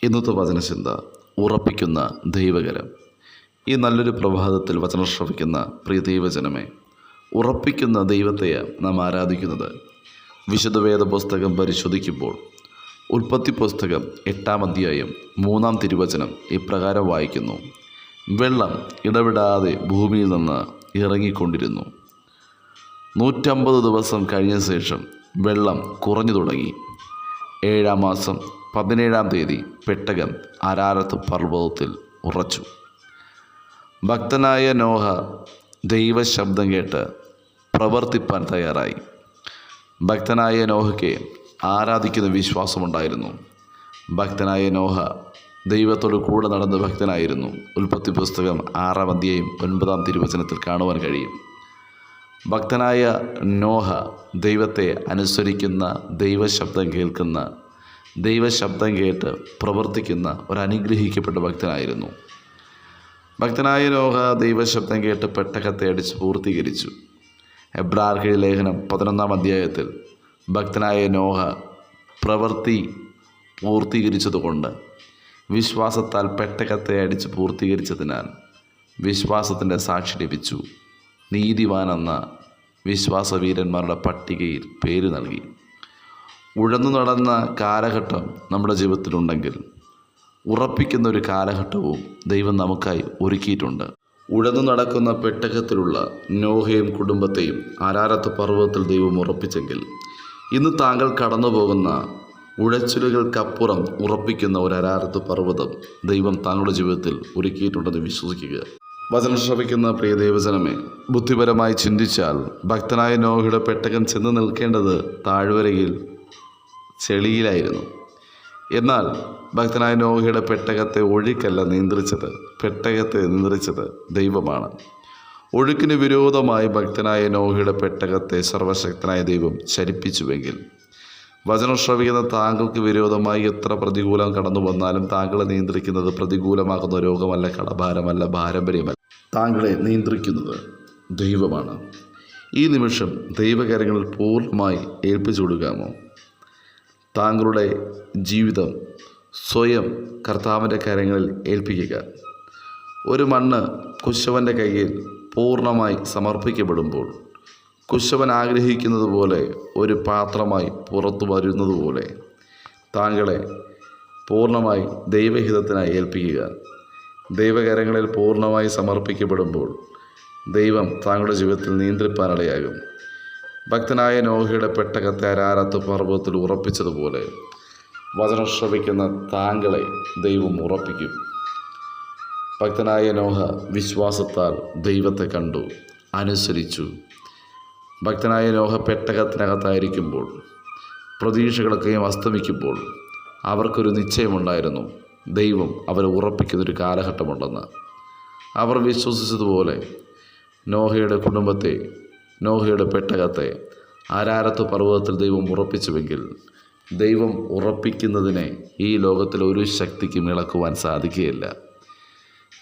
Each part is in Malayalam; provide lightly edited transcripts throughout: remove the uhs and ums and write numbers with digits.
ഇന്നത്തെ വചനചിന്ത ഉറപ്പിക്കുന്ന ദൈവകരം. ഈ നല്ലൊരു പ്രഭാതത്തിൽ വചനം ശ്രവിക്കുന്ന പ്രിയ ദൈവജനമേ, ഉറപ്പിക്കുന്ന ദൈവത്തെയാണ് നാം ആരാധിക്കുന്നത്. വിശുദ്ധ വേദ പുസ്തകം പരിശോധിക്കുമ്പോൾ ഉൽപ്പത്തി പുസ്തകം 8-ാം അധ്യായം 3-ാം തിരുവചനം ഇപ്രകാരം വായിക്കുന്നു: വെള്ളം ഇടവിടാതെ ഭൂമിയിൽ നിന്ന് ഇറങ്ങിക്കൊണ്ടിരുന്നു. 150 ദിവസം കഴിഞ്ഞ ശേഷം വെള്ളം കുറഞ്ഞു തുടങ്ങി. 7-ാം മാസം 17-ാം തീയതി പെട്ടകം അരാരത്ത് പർവ്വതത്തിൽ ഉറച്ചു. ഭക്തനായ നോഹ ദൈവശബ്ദം കേട്ട് പ്രവർത്തിപ്പാൻ തയ്യാറായി. ഭക്തനായ നോഹയ്ക്ക് ആരാധിക്കുന്ന വിശ്വാസമുണ്ടായിരുന്നു. ഭക്തനായ നോഹ ദൈവത്തോട് കൂടെ നടന്ന ഭക്തനായിരുന്നു. ഉൽപ്പത്തി പുസ്തകം 6-ാം അധ്യായം 9-ാം തിരുവചനത്തിൽ കാണുവാൻ കഴിയും. ഭക്തനായ നോഹ ദൈവത്തെ അനുസരിക്കുന്ന, ദൈവശബ്ദം കേൾക്കുന്ന, ദൈവശബ്ദം കേട്ട് പ്രവർത്തിക്കുന്ന ഒരു അനുഗ്രഹിക്കപ്പെട്ട ഭക്തനായിരുന്നു. ഭക്തനായ നോഹ ദൈവശബ്ദം കേട്ട് പെട്ടകത്തെ അടിച്ച് പൂർത്തീകരിച്ചു. എബ്രായർക്കെഴുതിയ ലേഖനം 11-ാം അധ്യായത്തിൽ ഭക്തനായ നോഹ പ്രവൃത്തി പൂർത്തീകരിച്ചതുകൊണ്ട് വിശ്വാസത്താൽ പെട്ടകത്തെ അടിച്ച് പൂർത്തീകരിച്ചതിനാൽ വിശ്വാസത്തിൻ്റെ സാക്ഷി ലഭിച്ചു. നീതിമാനെന്ന വിശ്വാസവീരന്മാരുടെ പട്ടികയിൽ പേര് നൽകി. ഉഴന്നു നടന്ന കാലഘട്ടം നമ്മുടെ ജീവിതത്തിലുണ്ടെങ്കിൽ ഉറപ്പിക്കുന്ന ഒരു കാലഘട്ടവും ദൈവം നമുക്കായി ഒരുക്കിയിട്ടുണ്ട്. ഉഴന്നു നടക്കുന്ന പെട്ടകത്തിലുള്ള നോഹയും കുടുംബത്തെയും അരാരത്ത് പർവ്വതത്തിൽ ദൈവം ഉറപ്പിച്ചെങ്കിൽ ഇന്ന് താങ്കൾ കടന്നു പോകുന്ന ഉഴച്ചിലുകൾക്കപ്പുറം ഉറപ്പിക്കുന്ന ഒരു അരാരത്ത് പർവ്വതം ദൈവം താങ്കളുടെ ജീവിതത്തിൽ ഒരുക്കിയിട്ടുണ്ടെന്ന് വിശ്വസിക്കുക. വചനം ശ്രവിക്കുന്ന പ്രിയ ദൈവജനമേ, ബുദ്ധിപരമായി ചിന്തിച്ചാൽ ഭക്തനായ നോഹയുടെ പെട്ടകം ചെന്ന് നിൽക്കേണ്ടത് താഴ്വരയിൽ ചെളിയിലായിരുന്നു. എന്നാൽ ഭക്തനായ നോഹയുടെ പെട്ടകത്തെ ഒഴുക്കല്ല നിയന്ത്രിച്ചത്, പെട്ടകത്തെ നിയന്ത്രിച്ചത് ദൈവമാണ്. ഒഴുക്കിന് വിരോധമായി ഭക്തനായ നോഹയുടെ പെട്ടകത്തെ സർവശക്തനായ ദൈവം ചലിപ്പിച്ചുവെങ്കിൽ വചനം ശ്രവിക്കുന്ന താങ്കൾക്ക് വിരോധമായി എത്ര പ്രതികൂലം കടന്നു വന്നാലും താങ്കളെ നിയന്ത്രിക്കുന്നത് പ്രതികൂലമാകുന്ന രോഗമല്ല, കടഭാരമല്ല, പാരമ്പര്യമല്ല. താങ്കളെ നിയന്ത്രിക്കുന്നത് ദൈവമാണ്. ഈ നിമിഷം ദൈവകാര്യങ്ങളിൽ പൂർണ്ണമായി ഏൽപ്പിച്ചു കൊടുക്കാമോ? താങ്കളുടെ ജീവിതം സ്വയം കർത്താവിൻ്റെ കാര്യങ്ങളിൽ ഏൽപ്പിക്കുക. ഒരു മണ്ണ് കുശവൻ്റെ കയ്യിൽ പൂർണ്ണമായി സമർപ്പിക്കപ്പെടുമ്പോൾ കുശവൻ ആഗ്രഹിക്കുന്നത് പോലെ ഒരു പാത്രമായി പുറത്തു വരുന്നത് പോലെ താങ്കളെ പൂർണ്ണമായി ദൈവഹിതത്തിനായി ഏൽപ്പിക്കുക. ദൈവകരങ്ങളിൽ പൂർണ്ണമായി സമർപ്പിക്കപ്പെടുമ്പോൾ ദൈവം താങ്കളുടെ ജീവിതത്തിൽ നിയന്ത്രിപ്പാനിടയാകും. ഭക്തനായ നോഹയുടെ പെട്ടകത്തെ അരാരത്ത് പർവ്വതത്തിൽ ഉറപ്പിച്ചതുപോലെ വചനം ശ്രവിക്കുന്ന താങ്കളെ ദൈവം ഉറപ്പിക്കും. ഭക്തനായ നോഹ വിശ്വാസത്താൽ ദൈവത്തെ കണ്ടു, അനുസരിച്ചു. ഭക്തനായ നോഹ പെട്ടകത്തിനകത്തായിരിക്കുമ്പോൾ പ്രതീക്ഷകളൊക്കെയും അസ്തമിക്കുമ്പോൾ അവർക്കൊരു നിശ്ചയമുണ്ടായിരുന്നു, ദൈവം അവരെ ഉറപ്പിക്കുന്നൊരു കാലഘട്ടമുണ്ടെന്ന്. അവർ വിശ്വസിച്ചതുപോലെ നോഹയുടെ കുടുംബത്തെ, നോഹയുടെ പെട്ടകത്തെ അരാരത്ത് പർവ്വതത്തിൽ ദൈവം ഉറപ്പിച്ചുവെങ്കിൽ ദൈവം ഉറപ്പിക്കുന്നതിനെ ഈ ലോകത്തിൽ ഒരു ശക്തിക്കും ഇളക്കുവാൻ സാധിക്കുകയില്ല.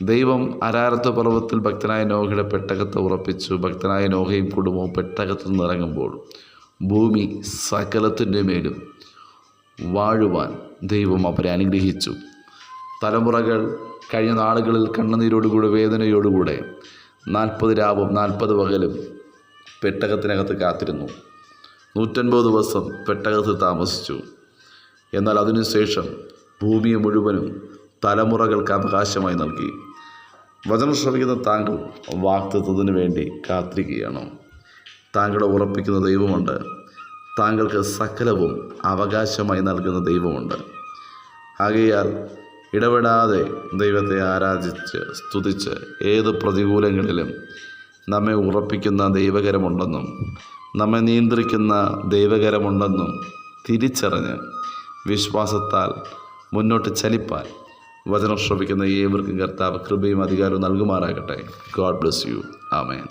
ദൈവം അരാരത്ത് പർവ്വതത്തിൽ ഭക്തനായ നോഹയുടെ പെട്ടകത്തെ ഉറപ്പിച്ചു. ഭക്തനായ നോഹയും കുടുംബവും പെട്ടകത്തിൽ നിന്നിറങ്ങുമ്പോൾ ഭൂമി സകലത്തിൻ്റെ മേലും വാഴുവാൻ ദൈവം അവരെ അനുഗ്രഹിച്ചു. തലമുറകൾ കഴിഞ്ഞ നാളുകളിൽ കണ്ണുനീരോടുകൂടെ, വേദനയോടുകൂടെ 40 രാവും 40 പകലും പെട്ടകത്തിനകത്ത് കാത്തിരുന്നു. 150 ദിവസം പെട്ടകത്തിൽ താമസിച്ചു. എന്നാൽ അതിനുശേഷം ഭൂമിയെ മുഴുവനും തലമുറകൾക്ക് അവകാശമായി നൽകി. വചനം ശ്രവിക്കുന്ന താങ്കൾ വാഗ്ദത്തത്തിന് വേണ്ടി കാത്തിരിക്കുകയാണോ? താങ്കളെ ഉറപ്പിക്കുന്ന ദൈവമുണ്ട്. താങ്കൾക്ക് സകലവും അവകാശമായി നൽകുന്ന ദൈവമുണ്ട്. ആകയാൽ ഇടപെടാതെ ദൈവത്തെ ആരാധിച്ച് സ്തുതിച്ച് ഏത് പ്രതികൂലങ്ങളിലും നമ്മെ ഉറപ്പിക്കുന്ന ദൈവകരമുണ്ടെന്നും നമ്മെ നിയന്ത്രിക്കുന്ന ദൈവകരമുണ്ടെന്നും തിരിച്ചറിഞ്ഞ് വിശ്വാസത്താൽ മുന്നോട്ട് ചലിപ്പാൻ വചനം ശ്രവിക്കുന്ന ഏവർക്കും കർത്താവ് കൃപയും അധികാരവും നൽകുമാറാകട്ടെ. God bless you. ആമേൻ.